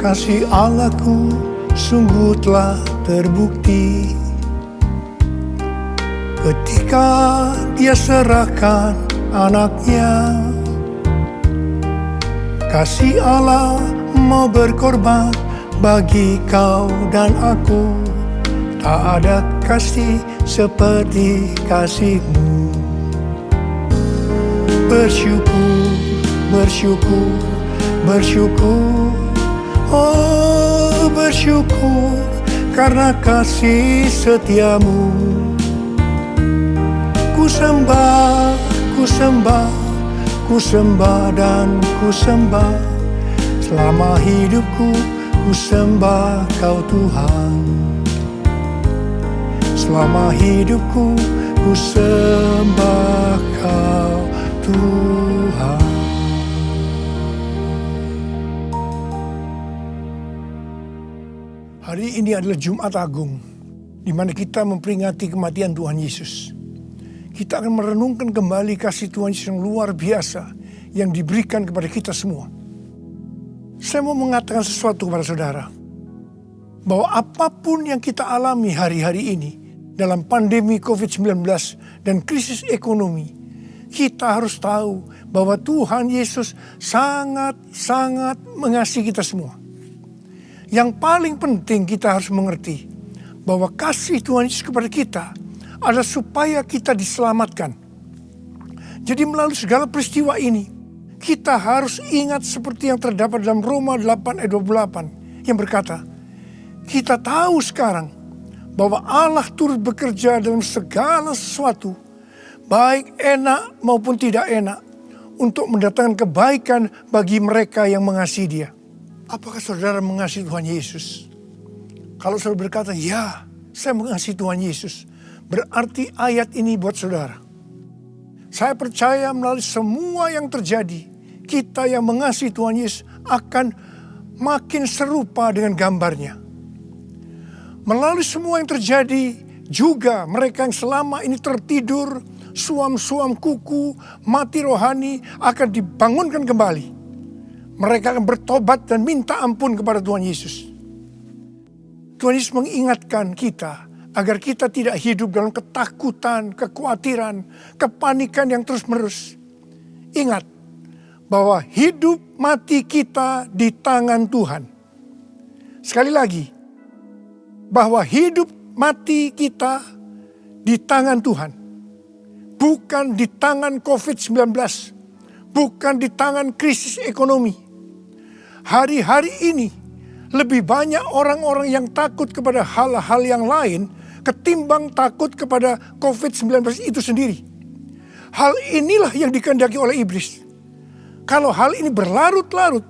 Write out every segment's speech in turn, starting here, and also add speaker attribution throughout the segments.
Speaker 1: Kasih Allahku sungguh telah terbukti ketika Dia serahkan anaknya. Kasih Allah mau berkorban bagi kau dan aku. Tak ada kasih seperti kasih-Mu. Bersyukur, bersyukur, bersyukur. Oh, bersyukur karena kasih setia-Mu. Ku sembah, ku sembah, ku sembah dan ku sembah. Selama hidupku ku sembah Kau Tuhan. Selama hidupku ku sembah Kau Tuhan. Hari ini adalah Jumat Agung, di mana kita memperingati kematian Tuhan Yesus. Kita akan merenungkan kembali kasih Tuhan Yesus yang luar biasa yang diberikan kepada kita semua. Saya mau mengatakan sesuatu kepada saudara, bahwa apapun yang kita alami hari-hari ini dalam pandemi COVID-19 dan krisis ekonomi, kita harus tahu bahwa Tuhan Yesus sangat-sangat mengasihi kita semua. Yang paling penting kita harus mengerti bahwa kasih Tuhan Yesus kepada kita adalah supaya kita diselamatkan. Jadi melalui segala peristiwa ini, kita harus ingat seperti yang terdapat dalam Roma 8 ayat 28 yang berkata, kita tahu sekarang bahwa Allah turut bekerja dalam segala sesuatu, baik enak maupun tidak enak, untuk mendatangkan kebaikan bagi mereka yang mengasihi Dia. Apakah saudara mengasihi Tuhan Yesus? Kalau saudara berkata, ya, saya mengasihi Tuhan Yesus, berarti ayat ini buat saudara. Saya percaya melalui semua yang terjadi, kita yang mengasihi Tuhan Yesus akan makin serupa dengan gambarnya. Melalui semua yang terjadi, juga mereka yang selama ini tertidur, suam-suam kuku, mati rohani akan dibangunkan kembali. Mereka akan bertobat dan minta ampun kepada Tuhan Yesus. Tuhan Yesus mengingatkan kita agar kita tidak hidup dalam ketakutan, kekhawatiran, kepanikan yang terus-menerus. Ingat bahwa hidup mati kita di tangan Tuhan. Sekali lagi, bahwa hidup mati kita di tangan Tuhan. Bukan di tangan COVID-19. Bukan di tangan krisis ekonomi. Hari-hari ini lebih banyak orang-orang yang takut kepada hal-hal yang lain ketimbang takut kepada COVID-19 itu sendiri. Hal inilah yang dikehendaki oleh iblis. Kalau hal ini berlarut-larut,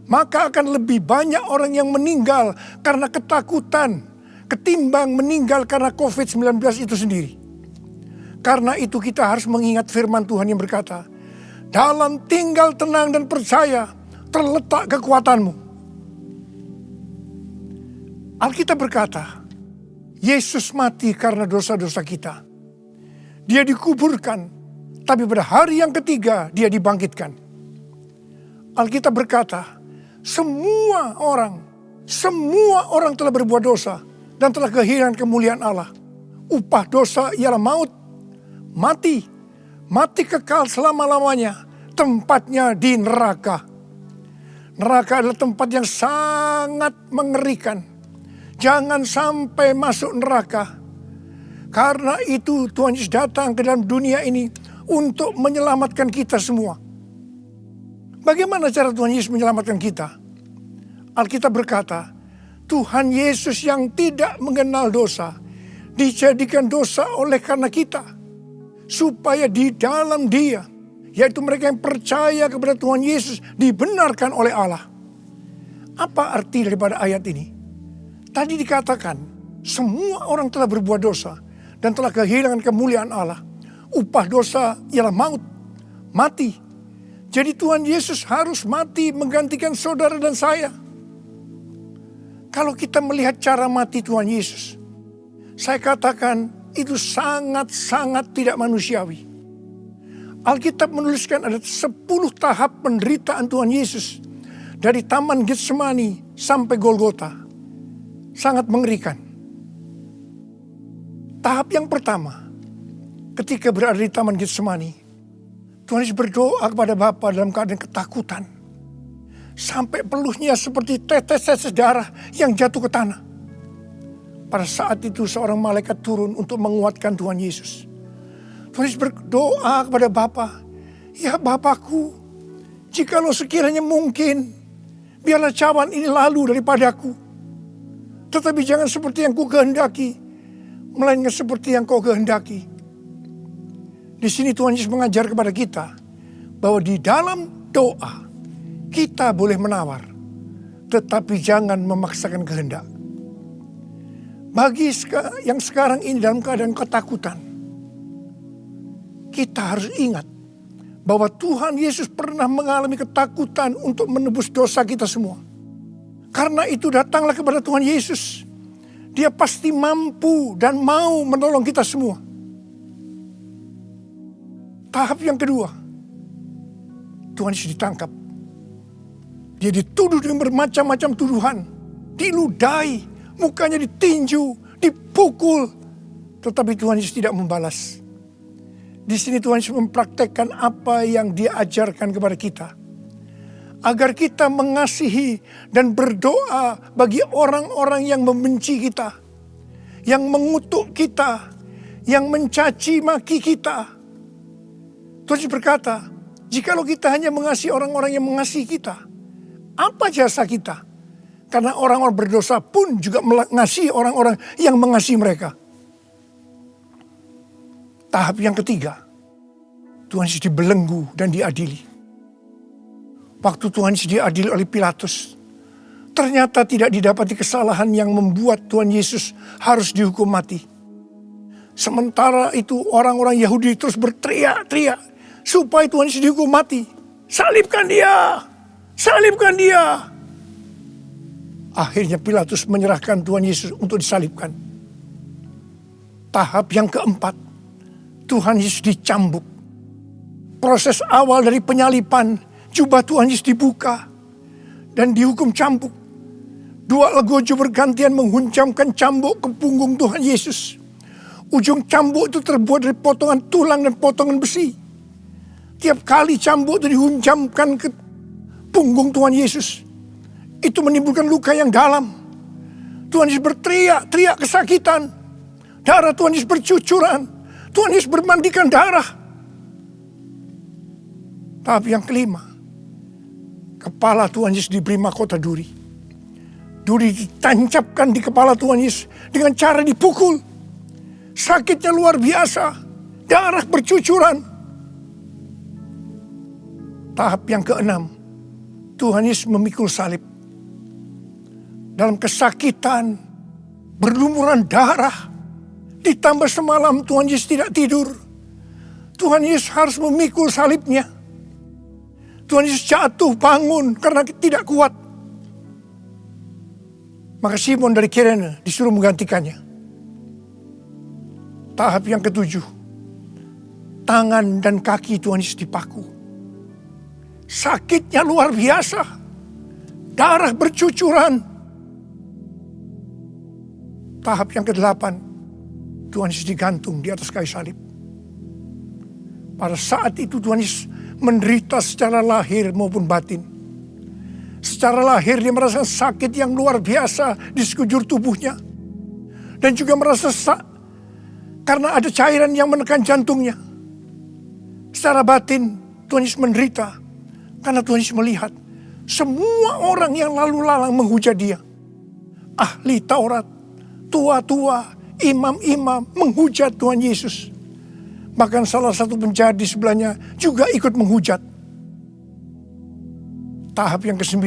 Speaker 1: maka akan lebih banyak orang yang meninggal karena ketakutan ketimbang meninggal karena COVID-19 itu sendiri. Karena itu kita harus mengingat firman Tuhan yang berkata, dalam tinggal tenang dan percaya terletak kekuatanmu. Alkitab berkata, Yesus mati karena dosa-dosa kita. Dia dikuburkan, tapi pada hari yang ketiga dia dibangkitkan. Alkitab berkata, semua orang telah berbuat dosa dan telah kehilangan kemuliaan Allah. Upah dosa ialah maut, mati kekal selama-lamanya, tempatnya di neraka. Neraka adalah tempat yang sangat mengerikan. Jangan sampai masuk neraka. Karena itu Tuhan Yesus datang ke dalam dunia ini untuk menyelamatkan kita semua. Bagaimana cara Tuhan Yesus menyelamatkan kita? Alkitab berkata, Tuhan Yesus yang tidak mengenal dosa, dijadikan dosa oleh karena kita. Supaya di dalam Dia, yaitu mereka yang percaya kepada Tuhan Yesus, dibenarkan oleh Allah. Apa arti daripada ayat ini? Tadi dikatakan, semua orang telah berbuat dosa dan telah kehilangan kemuliaan Allah. Upah dosa ialah maut, mati. Jadi Tuhan Yesus harus mati menggantikan saudara dan saya. Kalau kita melihat cara mati Tuhan Yesus, saya katakan itu sangat-sangat tidak manusiawi. Alkitab menuliskan ada 10 tahap penderitaan Tuhan Yesus dari Taman Getsemani sampai Golgota sangat mengerikan. Tahap yang pertama, ketika berada di Taman Getsemani, Tuhan Yesus berdoa kepada Bapa dalam keadaan ketakutan. Sampai peluhnya seperti tetes-tetes darah yang jatuh ke tanah. Pada saat itu seorang malaikat turun untuk menguatkan Tuhan Yesus. Tuhan Yesus berdoa kepada Bapa, "Ya Bapakku, jikalau sekiranya mungkin, biarlah cawan ini lalu daripadaku. Tetapi jangan seperti yang ku kehendaki, melainkan seperti yang kau kehendaki." Di sini Tuhan Yesus mengajar kepada kita bahwa di dalam doa kita boleh menawar, tetapi jangan memaksakan kehendak. Bagi yang sekarang ini dalam keadaan ketakutan, kita harus ingat bahwa Tuhan Yesus pernah mengalami ketakutan untuk menebus dosa kita semua. Karena itu datanglah kepada Tuhan Yesus. Dia pasti mampu dan mau menolong kita semua. Tahap yang kedua, Tuhan Yesus ditangkap. Dia dituduh dengan bermacam-macam tuduhan. Diludahi, mukanya ditinju, dipukul. Tetapi Tuhan Yesus tidak membalas. Di sini Tuhan Yesus mempraktekkan apa yang Dia ajarkan kepada kita. Agar kita mengasihi dan berdoa bagi orang-orang yang membenci kita. Yang mengutuk kita. Yang mencaci maki kita. Tuhan Yesus berkata, jikalau kita hanya mengasihi orang-orang yang mengasihi kita, apa jasa kita? Karena orang-orang berdosa pun juga mengasihi orang-orang yang mengasihi mereka. Tahap yang ketiga, Tuhan Yesus dibelenggu dan diadili. Waktu Tuhan Yesus diadili oleh Pilatus, ternyata tidak didapati kesalahan yang membuat Tuhan Yesus harus dihukum mati. Sementara itu orang-orang Yahudi terus berteriak-teriak supaya Tuhan Yesus dihukum mati. Salibkan dia! Salibkan dia! Akhirnya Pilatus menyerahkan Tuhan Yesus untuk disalibkan. Tahap yang keempat, Tuhan Yesus dicambuk. Proses awal dari penyalipan, jubah Tuhan Yesus dibuka dan dihukum cambuk. Dua legojo bergantian menghunjamkan cambuk ke punggung Tuhan Yesus. Ujung cambuk itu terbuat dari potongan tulang dan potongan besi. Tiap kali cambuk itu dihunjamkan ke punggung Tuhan Yesus, itu menimbulkan luka yang dalam. Tuhan Yesus berteriak-teriak kesakitan. Darah Tuhan Yesus bercucuran. Tuhan Yesus bermandikan darah. Tahap yang kelima, kepala Tuhan Yesus diberi mahkota duri. Duri ditancapkan di kepala Tuhan Yesus dengan cara dipukul. Sakitnya luar biasa. Darah bercucuran. Tahap yang keenam, Tuhan Yesus memikul salib. Dalam kesakitan, berlumuran darah, ditambah semalam Tuhan Yesus tidak tidur. Tuhan Yesus harus memikul salibnya. Tuhan Yesus jatuh bangun karena tidak kuat. Maka Simon dari Kirene disuruh menggantikannya. Tahap yang ketujuh, tangan dan kaki Tuhan Yesus dipaku. Sakitnya luar biasa. Darah bercucuran. Tahap yang ke-8, Tuhan Yesus digantung di atas kayu salib. Pada saat itu Tuhan Yesus menderita secara lahir maupun batin. Secara lahir dia merasa sakit yang luar biasa di sekujur tubuhnya. Dan juga merasa karena ada cairan yang menekan jantungnya. Secara batin Tuhan Yesus menderita. Karena Tuhan Yesus melihat semua orang yang lalu lalang menghujat dia. Ahli Taurat, tua-tua, imam-imam menghujat Tuhan Yesus. Bahkan salah satu penjahat di sebelahnya juga ikut menghujat. Tahap yang ke-9,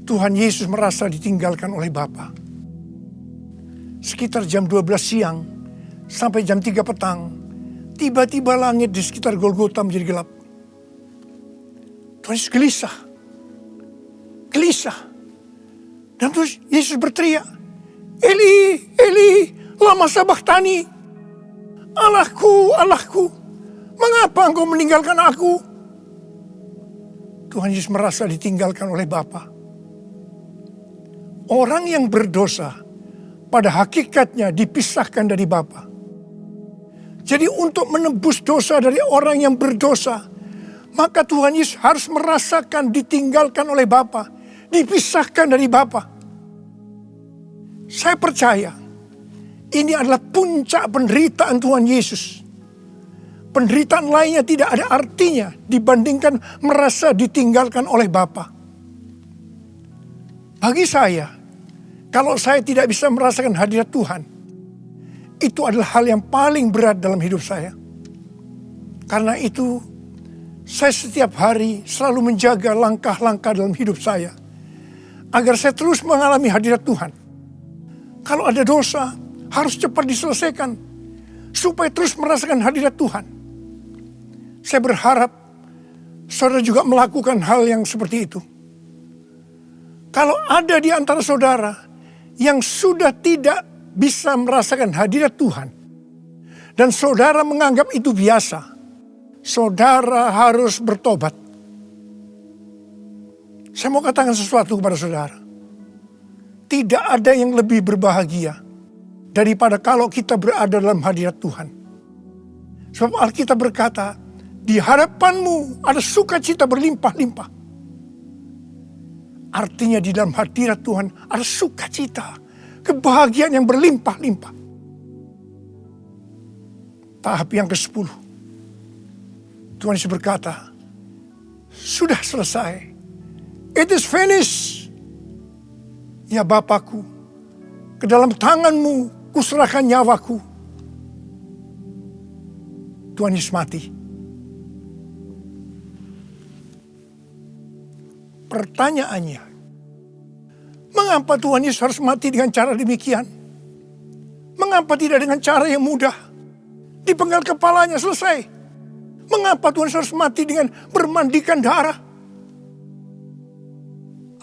Speaker 1: Tuhan Yesus merasa ditinggalkan oleh Bapa. Sekitar jam 12 siang sampai jam 3 petang, tiba-tiba langit di sekitar Golgota menjadi gelap. Tuhan Yesus gelisah. Dan terus Yesus berteriak, Eli, Eli, lama sabachthani. Allahku, Allahku, mengapa engkau meninggalkan aku? Tuhan Yesus merasa ditinggalkan oleh Bapa. Orang yang berdosa pada hakikatnya dipisahkan dari Bapa. Jadi untuk menebus dosa dari orang yang berdosa, maka Tuhan Yesus harus merasakan ditinggalkan oleh Bapa, dipisahkan dari Bapa. Saya percaya ini adalah puncak penderitaan Tuhan Yesus. Penderitaan lainnya tidak ada artinya dibandingkan merasa ditinggalkan oleh Bapa. Bagi saya, kalau saya tidak bisa merasakan hadirat Tuhan, itu adalah hal yang paling berat dalam hidup saya. Karena itu, saya setiap hari selalu menjaga langkah-langkah dalam hidup saya, agar saya terus mengalami hadirat Tuhan. Kalau ada dosa, harus cepat diselesaikan, supaya terus merasakan hadirat Tuhan. Saya berharap saudara juga melakukan hal yang seperti itu. Kalau ada di antara saudara yang sudah tidak bisa merasakan hadirat Tuhan, dan saudara menganggap itu biasa, saudara harus bertobat. Saya mau katakan sesuatu kepada saudara. Tidak ada yang lebih berbahagia daripada kalau kita berada dalam hadirat Tuhan. Sebab Alkitab berkata, di hadapanmu ada sukacita berlimpah-limpah. Artinya di dalam hadirat Tuhan ada sukacita, kebahagiaan yang berlimpah-limpah. Tahap yang ke-10. Tuhan Yesus berkata, sudah selesai. It is finished. Ya Bapakku, ke dalam tanganmu kuserahkan nyawaku. Tuhan Yesus mati. Pertanyaannya, mengapa Tuhan Yesus harus mati dengan cara demikian? Mengapa tidak dengan cara yang mudah? Dipenggal kepalanya, selesai. Mengapa Tuhan Yesus harus mati dengan bermandikan darah?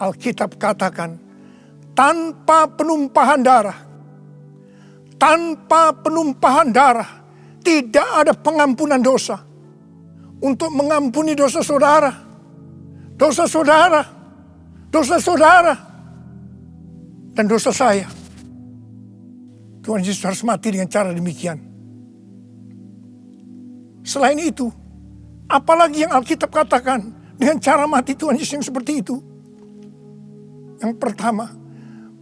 Speaker 1: Alkitab katakan, tanpa penumpahan darah, tidak ada pengampunan dosa. Untuk mengampuni dosa saudara, dan dosa saya, Tuhan Yesus harus mati dengan cara demikian. Selain itu, apalagi yang Alkitab katakan dengan cara mati Tuhan Yesus yang seperti itu? Yang pertama,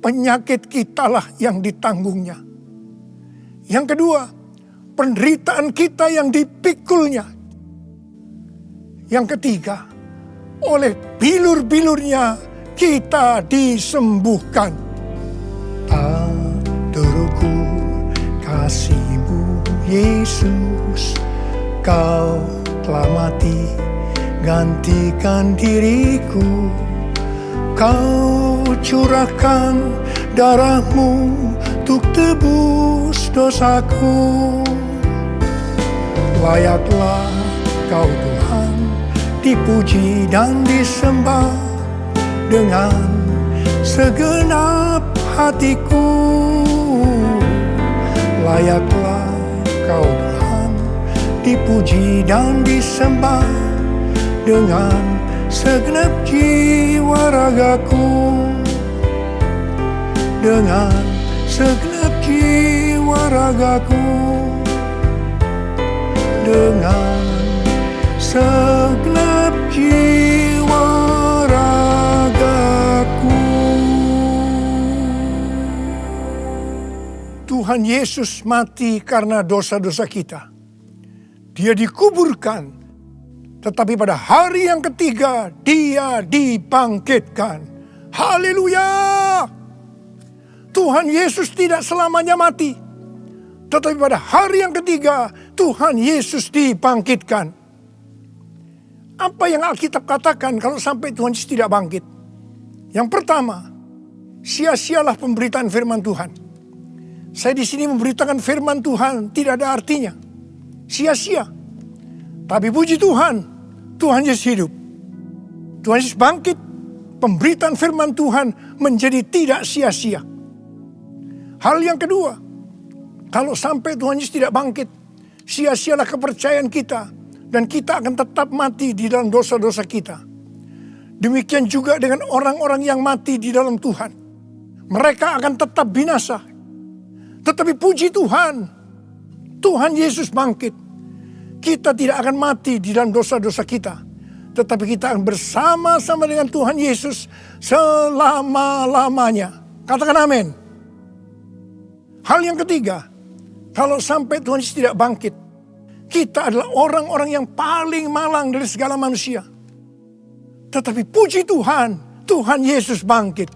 Speaker 1: penyakit kitalah yang ditanggungnya. Yang kedua, penderitaan kita yang dipikulnya. Yang ketiga, oleh bilur-bilurnya kita disembuhkan. Tak terukur kasih-Mu Yesus, Kau telah mati gantikan diriku. Kau curahkan darah-Mu untuk tebus dosaku. Layaklah Kau Tuhan dipuji dan disembah dengan segenap hatiku. Layaklah Kau Tuhan dipuji dan disembah dengan segenap jiwa ragaku. Dengan segenap jiwa ragaku. Dengan segenap jiwa ragaku. Tuhan Yesus mati karena dosa-dosa kita. Dia dikuburkan, tetapi pada hari yang ketiga Dia dibangkitkan. Haleluya! Tuhan Yesus tidak selamanya mati, tetapi pada hari yang ketiga Tuhan Yesus dibangkitkan. Apa yang Alkitab katakan kalau sampai Tuhan Yesus tidak bangkit? Yang pertama, sia-sialah pemberitaan firman Tuhan. Saya di sini memberitakan firman Tuhan tidak ada artinya. Sia-sia. Tapi puji Tuhan, Tuhan Yesus hidup. Tuhan Yesus bangkit, pemberitaan firman Tuhan menjadi tidak sia-sia. Hal yang kedua, kalau sampai Tuhan Yesus tidak bangkit, sia-sialah kepercayaan kita. Dan kita akan tetap mati di dalam dosa-dosa kita. Demikian juga dengan orang-orang yang mati di dalam Tuhan. Mereka akan tetap binasa. Tetapi puji Tuhan, Tuhan Yesus bangkit. Kita tidak akan mati di dalam dosa-dosa kita. Tetapi kita akan bersama-sama dengan Tuhan Yesus selama-lamanya. Katakan amin. Hal yang ketiga, kalau sampai Tuhan Yesus tidak bangkit, kita adalah orang-orang yang paling malang dari segala manusia. Tetapi puji Tuhan, Tuhan Yesus bangkit.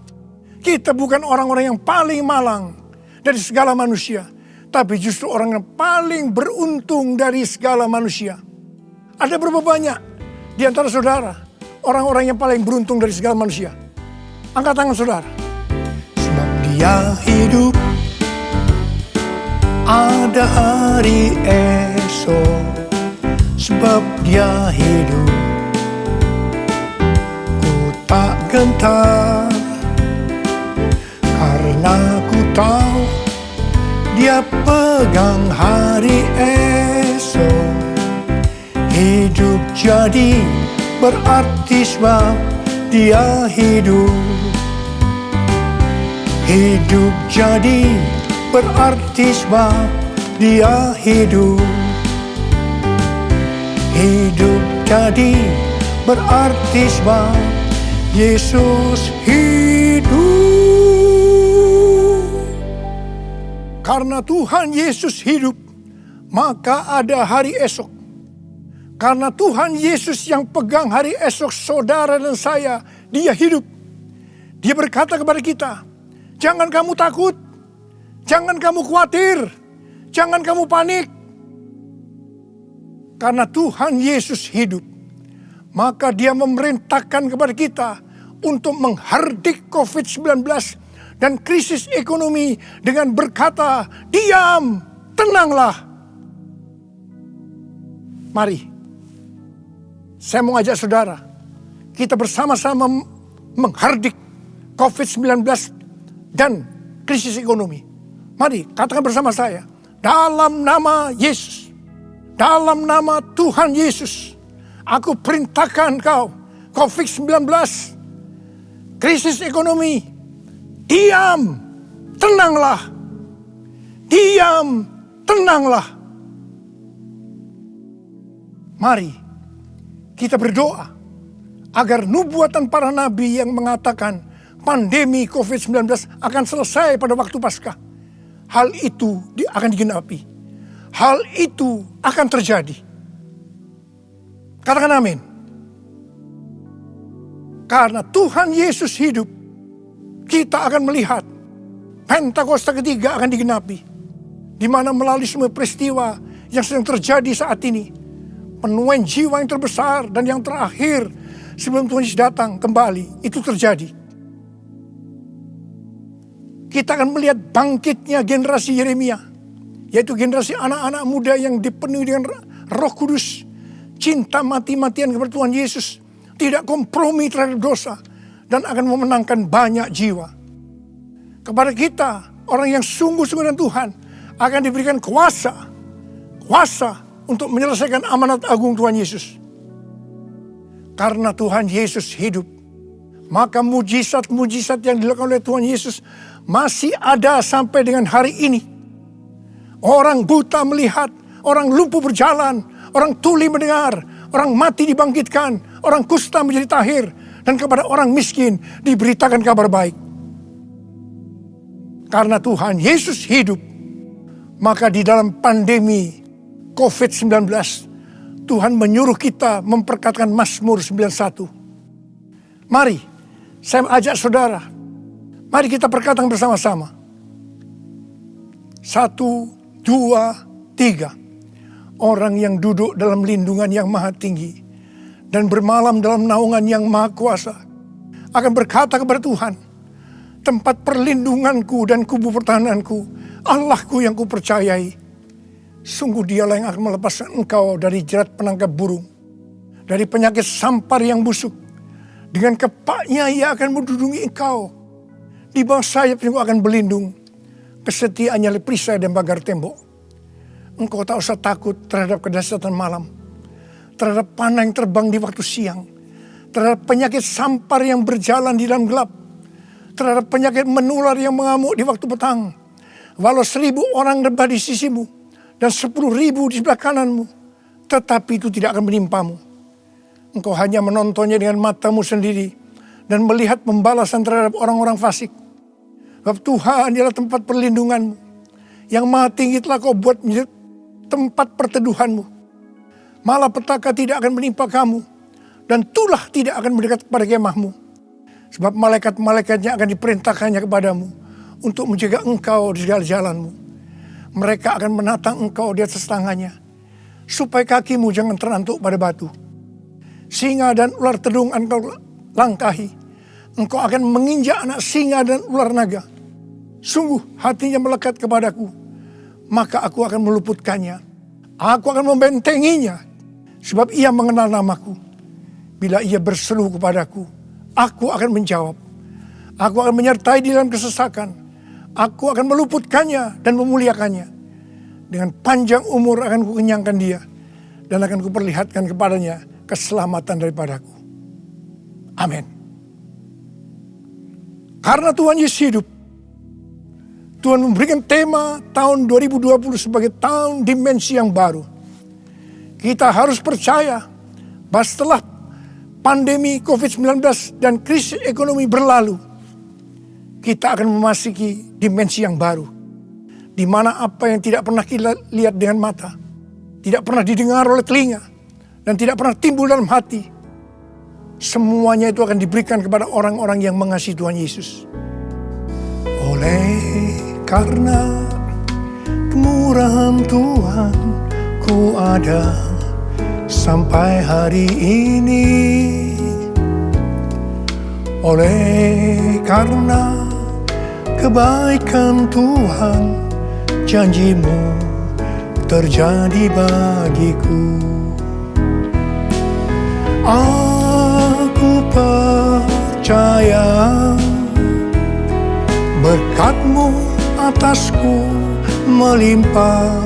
Speaker 1: Kita bukan orang-orang yang paling malang dari segala manusia, tapi justru orang yang paling beruntung dari segala manusia. Ada berapa banyak di antara saudara orang-orang yang paling beruntung dari segala manusia? Angkat tangan saudara. Sebab Dia hidup, ada hari esok. Sebab Dia hidup, ku tak gentar. Karena ku tahu Dia pegang hari esok. Hidup jadi berarti sebab Dia hidup. Hidup jadi berarti sebab Dia hidup. Hidup jadi berarti sebab Yesus hidup. Karena Tuhan Yesus hidup, maka ada hari esok. Karena Tuhan Yesus yang pegang hari esok saudara dan saya, Dia hidup. Dia berkata kepada kita, jangan kamu takut, jangan kamu khawatir, jangan kamu panik. Karena Tuhan Yesus hidup, maka Dia memerintahkan kepada kita untuk menghardik COVID-19 dan krisis ekonomi dengan berkata, diam, tenanglah. Mari, saya mau ajak saudara, kita bersama-sama menghardik COVID-19 dan krisis ekonomi. Mari, katakan bersama saya, dalam nama Yesus, dalam nama Tuhan Yesus, aku perintahkan kau, COVID-19, krisis ekonomi, diam, tenanglah. Diam, tenanglah. Mari kita berdoa agar nubuatan para nabi yang mengatakan pandemi COVID-19 akan selesai pada waktu Paskah. Hal itu akan digenapi. Hal itu akan terjadi. Katakan amin. Karena Tuhan Yesus hidup, kita akan melihat Pentakosta ketiga akan digenapi. Di mana melalui semua peristiwa yang sedang terjadi saat ini, penuaian jiwa yang terbesar dan yang terakhir sebelum Tuhan Yesus datang kembali, itu terjadi. Kita akan melihat bangkitnya generasi Yeremia, yaitu generasi anak-anak muda yang dipenuhi dengan Roh Kudus, cinta mati-matian kepada Tuhan Yesus, tidak kompromi terhadap dosa, dan akan memenangkan banyak jiwa. Kepada kita, orang yang sungguh-sungguh dengan Tuhan, akan diberikan kuasa untuk menyelesaikan amanat agung Tuhan Yesus. Karena Tuhan Yesus hidup, maka mujizat-mujizat yang dilakukan oleh Tuhan Yesus masih ada sampai dengan hari ini. Orang buta melihat, orang lumpuh berjalan, orang tuli mendengar, orang mati dibangkitkan, orang kusta menjadi tahir, dan kepada orang miskin diberitakan kabar baik. Karena Tuhan Yesus hidup, maka di dalam pandemi COVID-19, Tuhan menyuruh kita memperkatakan Mazmur 91. Mari, saya ajak saudara, mari kita perkatakan bersama-sama. 1, 2, 3. Orang yang duduk dalam lindungan yang maha tinggi dan bermalam dalam naungan yang maha kuasa akan berkata kepada Tuhan, tempat perlindunganku dan kubu pertahananku, Allahku yang kupercayai. Sungguh Dialah yang akan melepaskan engkau dari jerat penangkap burung, dari penyakit sampar yang busuk. Dengan kepaknya Ia akan mendudungi engkau. Di bawah sayapnya engkau akan berlindung. Kesetiaannya oleh perisai dan pagar tembok. Engkau tak usah takut terhadap kedahsyatan malam, terhadap panah yang terbang di waktu siang, terhadap penyakit sampar yang berjalan di dalam gelap, terhadap penyakit menular yang mengamuk di waktu petang. Walau 1000 orang rebah di sisimu dan 10.000 di sebelah kananmu, tetapi itu tidak akan menimpamu. Engkau hanya menontonnya dengan matamu sendiri dan melihat pembalasan terhadap orang-orang fasik. Sebab Tuhan adalah tempat perlindunganmu, yang maha tinggi telah kau buat menjadi tempat perteduhanmu. Malapetaka tidak akan menimpa kamu, dan tulah tidak akan mendekat kepada kemahmu. Sebab malaikat-malaikatnya akan diperintahkannya kepadamu untuk menjaga engkau di segala jalanmu. Mereka akan menatang engkau di atas tangannya, supaya kakimu jangan terantuk pada batu. Singa dan ular tedung engkau langkahi. Engkau akan menginjak anak singa dan ular naga. Sungguh hatinya melekat kepadaku, maka aku akan meluputkannya. Aku akan membentenginya, sebab ia mengenal namaku. Bila ia berseru kepadaku, aku akan menjawab. Aku akan menyertai di dalam kesesakan. Aku akan meluputkannya dan memuliakannya. Dengan panjang umur akan kukenyangkan dia, dan akan kuperlihatkan kepadanya keselamatan daripadaku. Amin. Karena Tuhan Yesus hidup, Tuhan memberikan tema tahun 2020 sebagai tahun dimensi yang baru. Kita harus percaya bahwa setelah pandemi COVID-19 dan krisis ekonomi berlalu, kita akan memasuki dimensi yang baru, di mana apa yang tidak pernah kita lihat dengan mata, tidak pernah didengar oleh telinga, dan tidak pernah timbul dalam hati, semuanya itu akan diberikan kepada orang-orang yang mengasihi Tuhan Yesus. Oleh karena kemurahan Tuhan, ku ada sampai hari ini. Oleh karena kebaikan Tuhan, janjimu terjadi bagiku. Aku percaya berkat-Mu atasku melimpah.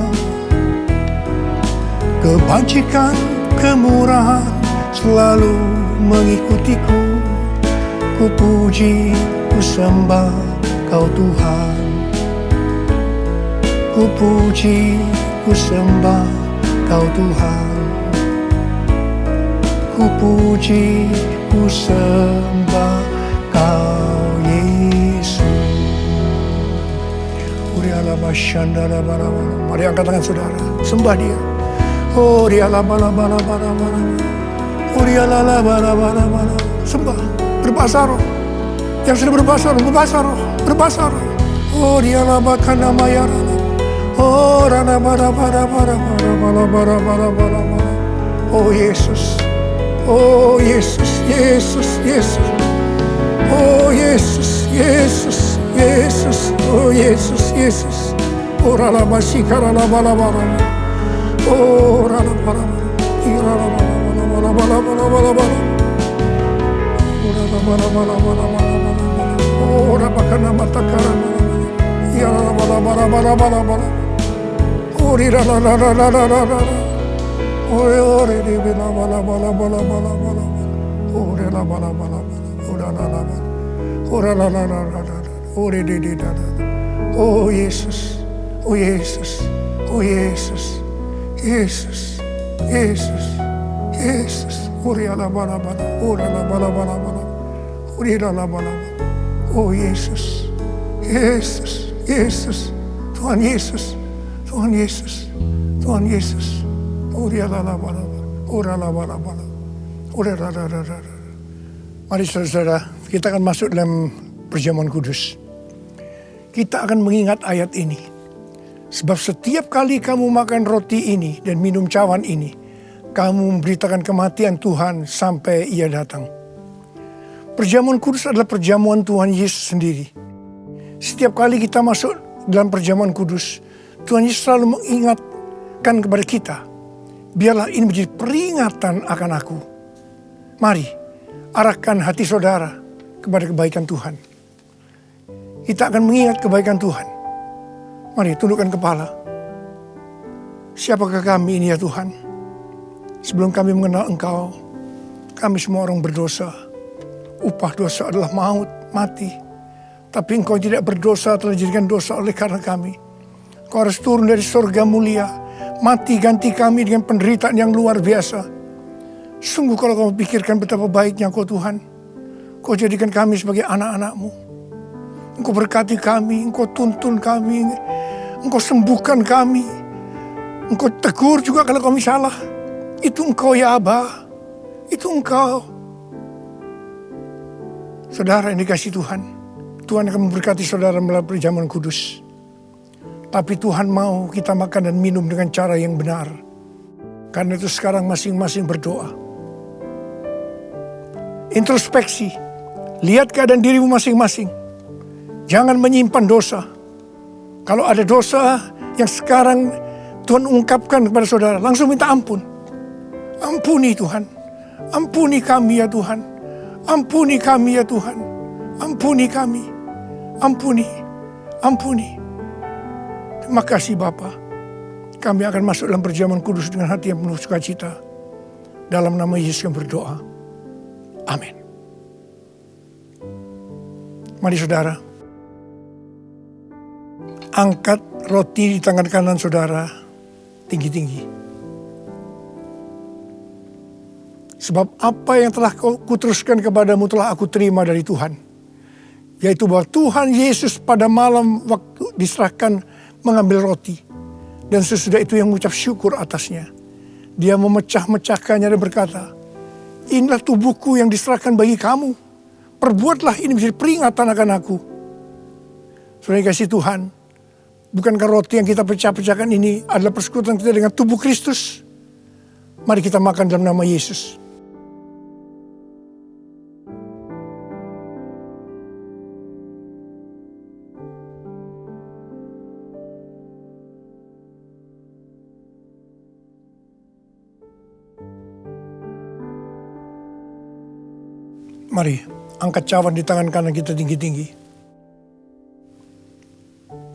Speaker 1: Kebajikan, kemurahan selalu mengikutiku. Ku puji, ku sembah Kau Tuhan. Ku puji, ku sembah Kau Tuhan. Ku puji, ku sembah Kau Yesus. Mari angkat tangan saudara, sembah Dia. Oh, sembah, berbahasa roh. Yang sudah berbahasa roh, berbahasa roh. Oh, dia labakan nama ya. Oh, rana bara. Oh Yesus, oh Yesus, Yesus, Yesus. Oh Yesus, Yesus, Yesus, oh Yesus, Yesus. Oh rana masikara bara. Oh rana bara. Ora bakana matakara. Ya bara. Ori la. Ore di bala. Ore la bala. Ora la. Ore di. Oh Yesus. Oh Yesus. Oh Yesus. Yesus. Yesus. Yesus. Ori la bala. Ora la bala. Ori la bala. Oh Yesus. Yesus. Yesus. Tuhan Yesus. Tuhan Yesus. Tuhan Yesus. Ori la bala. Ora la bala. Ora la. Mari saudara, kita akan masuk dalam perjamuan kudus. Kita akan mengingat ayat ini. Sebab setiap kali kamu makan roti ini dan minum cawan ini, kamu memberitakan kematian Tuhan sampai Ia datang. Perjamuan kudus adalah perjamuan Tuhan Yesus sendiri. Setiap kali kita masuk dalam perjamuan kudus, Tuhan Yesus selalu mengingatkan kepada kita, biarlah ini menjadi peringatan akan aku. Mari, arahkan hati saudara kepada kebaikan Tuhan. Kita akan mengingat kebaikan Tuhan. Mari tundukkan kepala. Siapakah kami ini ya Tuhan? Sebelum kami mengenal Engkau, kami semua orang berdosa. Upah dosa adalah maut, mati. Tapi Engkau tidak berdosa telah dijadikan dosa oleh karena kami. Engkau harus turun dari surga mulia, mati ganti kami dengan penderitaan yang luar biasa. Sungguh kalau kau pikirkan betapa baiknya Engkau Tuhan, Kau jadikan kami sebagai anak-anak-Mu. Engkau berkati kami, Engkau tuntun kami, Engkau sembuhkan kami. Engkau tegur juga kalau kami salah. Itu Engkau ya Aba, itu Engkau. Saudara yang dikasihi Tuhan, Tuhan akan memberkati saudara melalui perjamuan kudus. Tapi Tuhan mau kita makan dan minum dengan cara yang benar. Karena itu sekarang masing-masing berdoa. Introspeksi, lihat keadaan dirimu masing-masing. Jangan menyimpan dosa. Kalau ada dosa yang sekarang Tuhan ungkapkan kepada saudara, langsung minta ampun. Ampuni Tuhan, ampuni kami ya Tuhan. Ampuni kami ya Tuhan, ampuni kami, ampuni, ampuni. Terima kasih Bapa. Kami akan masuk dalam perjamuan kudus dengan hati yang penuh sukacita. Dalam nama Yesus yang berdoa. Amin. Mari saudara, angkat roti di tangan kanan saudara tinggi-tinggi. Sebab apa yang telah kuteruskan kepadamu telah aku terima dari Tuhan. Yaitu bahwa Tuhan Yesus pada malam waktu diserahkan mengambil roti. Dan sesudah itu yang mengucap syukur atasnya. Dia memecah-mecahkannya dan berkata, inilah tubuhku yang diserahkan bagi kamu. Perbuatlah ini menjadi peringatan akan aku. Saudara kasih Tuhan, bukankah roti yang kita pecah-pecahkan ini adalah persekutuan kita dengan tubuh Kristus? Mari kita makan dalam nama Yesus. Mari, angkat cawan di tangan kanan kita tinggi-tinggi.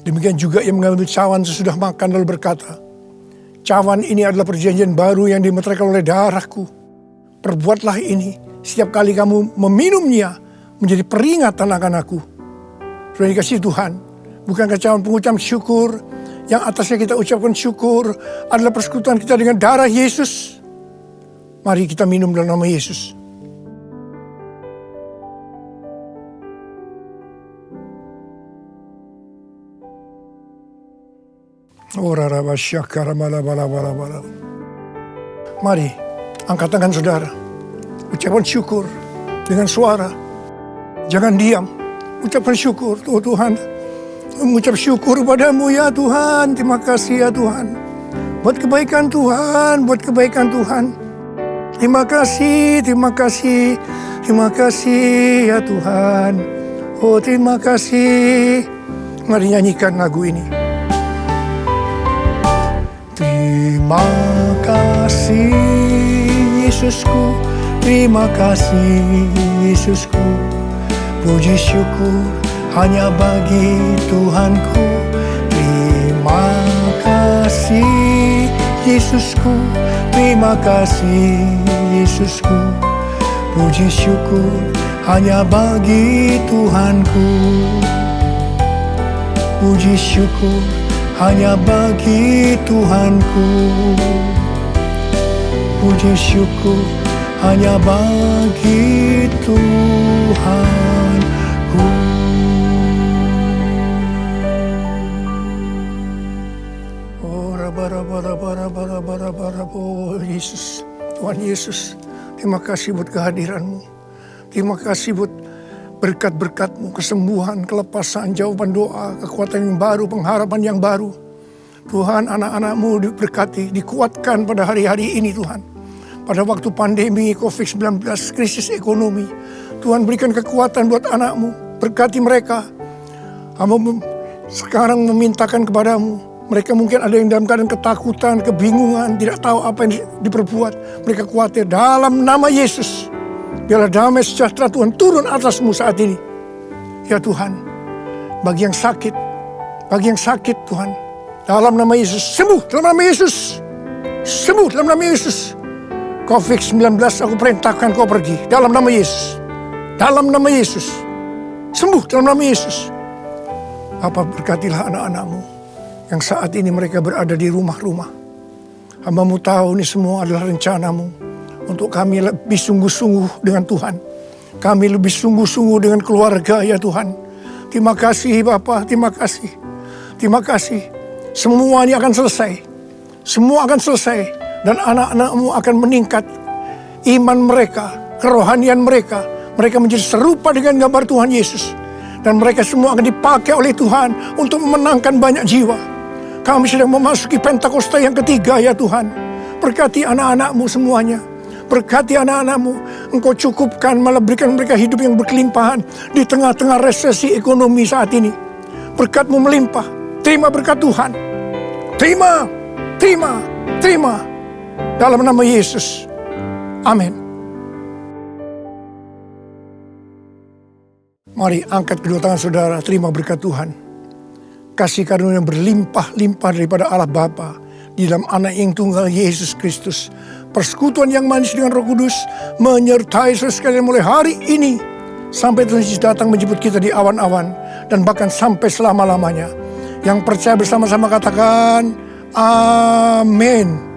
Speaker 1: Demikian juga ia mengambil cawan sesudah makan lalu berkata, cawan ini adalah perjanjian baru yang dimeteraikan oleh darahku. Perbuatlah ini setiap kali kamu meminumnya menjadi peringatan akan aku. Sudah dikasih Tuhan, bukankah cawan pengucap syukur yang atasnya kita ucapkan syukur adalah persekutuan kita dengan darah Yesus? Mari kita minum dalam nama Yesus. Mari, angkat tangan saudara. Ucapkan syukur dengan suara. Jangan diam. Ucapkan syukur. Oh Tuhan, mengucap syukur padamu ya Tuhan. Terima kasih ya Tuhan. Buat kebaikan Tuhan, buat kebaikan Tuhan. Terima kasih, terima kasih. Terima kasih ya Tuhan. Oh terima kasih. Mari nyanyikan lagu ini. Terima kasih Yesusku, terima kasih Yesusku. Puji syukur hanya bagi Tuhanku. Terima kasih Yesusku, terima kasih Yesusku. Puji syukur hanya bagi Tuhanku. Puji syukur hanya bagi Tuhanku. Puji syukur hanya bagi Tuhanku. Oh, oh Yesus, Tuhan Yesus, terima kasih buat kehadiran-Mu. Terima kasih buat berkat-berkat-Mu, kesembuhan, kelepasan, jawaban doa, kekuatan yang baru, pengharapan yang baru. Tuhan, anak-anak-Mu diberkati, dikuatkan pada hari-hari ini Tuhan. Pada waktu pandemi COVID-19, krisis ekonomi, Tuhan berikan kekuatan buat anak-Mu, berkati mereka. Hamba sekarang memintakan kepadamu, mereka mungkin ada yang dalam keadaan ketakutan, kebingungan, tidak tahu apa yang diperbuat. Mereka khawatir, dalam nama Yesus, biarlah damai sejahtera Tuhan turun atasmu saat ini. Ya Tuhan, bagi yang sakit Tuhan, dalam nama Yesus, sembuh dalam nama Yesus. Sembuh dalam nama Yesus. COVID-19 aku perintahkan kau pergi. Dalam nama Yesus. Dalam nama Yesus. Sembuh dalam nama Yesus. Bapa, berkatilah anak-anakmu yang saat ini mereka berada di rumah-rumah. Hamba-Mu tahu ini semua adalah rencana-Mu untuk kami lebih sungguh-sungguh dengan Tuhan. Kami lebih sungguh-sungguh dengan keluarga ya Tuhan. Terima kasih Bapa, terima kasih. Terima kasih. Semua ini akan selesai. Semua akan selesai. Dan anak-anak-Mu akan meningkat. Iman mereka, kerohanian mereka. Mereka menjadi serupa dengan gambar Tuhan Yesus. Dan mereka semua akan dipakai oleh Tuhan untuk memenangkan banyak jiwa. Kami sedang memasuki Pentakosta yang ketiga ya Tuhan. Berkati anak-anak-Mu semuanya. Berkati anak-anak-Mu. Engkau cukupkan, malah berikan mereka hidup yang berkelimpahan di tengah-tengah resesi ekonomi saat ini. Berkat-Mu melimpah. Terima berkat Tuhan. Terima, terima, terima. Dalam nama Yesus. Amin. Mari angkat kedua tangan saudara, terima berkat Tuhan. Kasih karunia yang berlimpah-limpah daripada Allah Bapa di dalam Anak yang tunggal Yesus Kristus. Persekutuan yang manis dengan Roh Kudus menyertai saudara sekalian mulai hari ini sampai Tuhan Yesus datang menjemput kita di awan-awan dan bahkan sampai selama-lamanya. Yang percaya bersama-sama katakan amin.